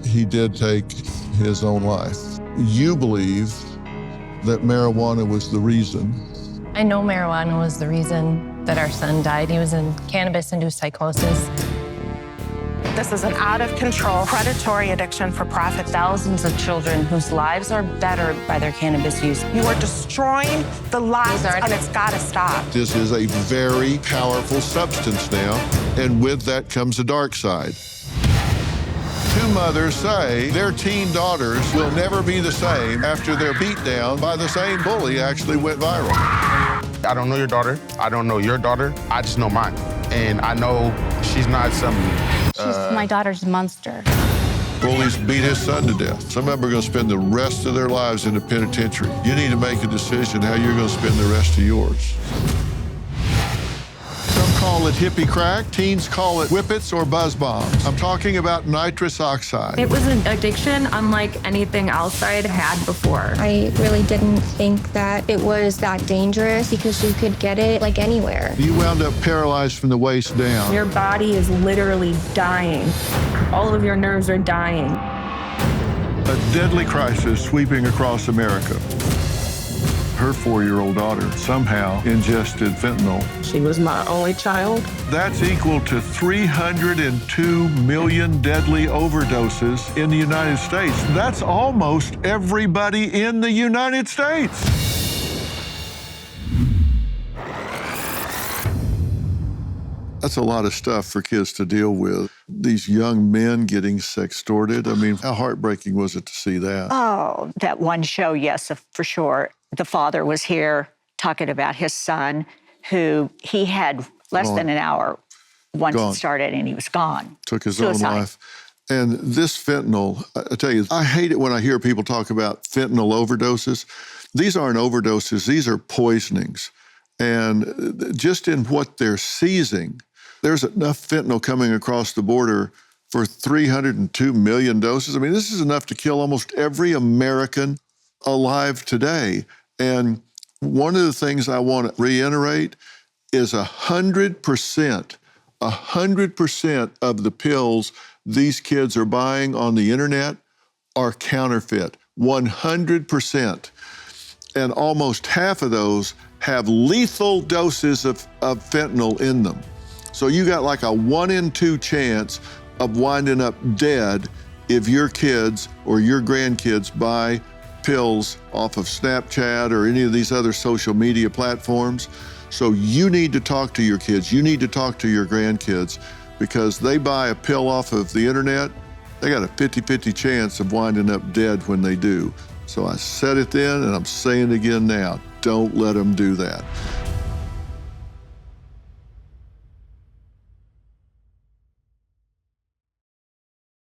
he did take his own life. You believe that marijuana was the reason. I know marijuana was the reason that our son died. He was in cannabis-induced psychosis. This is an out-of-control, predatory addiction for profit. Thousands of children whose lives are bettered by their cannabis use. You are destroying the lives, and it's got to stop. This is a very powerful substance now, and with that comes a dark side. Two mothers say their teen daughters will never be the same after their beatdown by the same bully actually went viral. I don't know your daughter. I don't know your daughter. I just know mine. And I know she's not some... She's my daughter's monster. Bullies beat his son to death. Some of them are going to spend the rest of their lives in the penitentiary. You need to make a decision how you're going to spend the rest of yours. Some call it hippie crack. Teens call it whippets or buzz bombs. I'm talking about nitrous oxide. It was an addiction unlike anything else I had had before. I really didn't think that it was that dangerous because you could get it like anywhere. You wound up paralyzed from the waist down. Your body is literally dying. All of your nerves are dying. A deadly crisis sweeping across America. Her 4-year-old daughter somehow ingested fentanyl. She was my only child. That's equal to 302 million deadly overdoses in the United States. That's almost everybody in the United States. That's a lot of stuff for kids to deal with. These young men getting sextorted. I mean, how heartbreaking was it to see that? Oh, that one show, yes, for sure. The father was here talking about his son, who he had less than an hour once it started, and he was gone. Took his own life. And this fentanyl, I tell you, I hate it when I hear people talk about fentanyl overdoses. These aren't overdoses, these are poisonings. And just in what they're seizing, there's enough fentanyl coming across the border for 302 million doses. I mean, this is enough to kill almost every American alive today. And one of the things I want to reiterate is 100% of the pills these kids are buying on the internet are counterfeit, 100%. And almost half of those have lethal doses of fentanyl in them. So you got like a 1 in 2 chance of winding up dead if your kids or your grandkids buy pills off of Snapchat or any of these other social media platforms. So you need to talk to your kids. You need to talk to your grandkids, because they buy a pill off of the internet, they got a 50-50 chance of winding up dead when they do. So I said it then, and I'm saying it again now. Don't let them do that.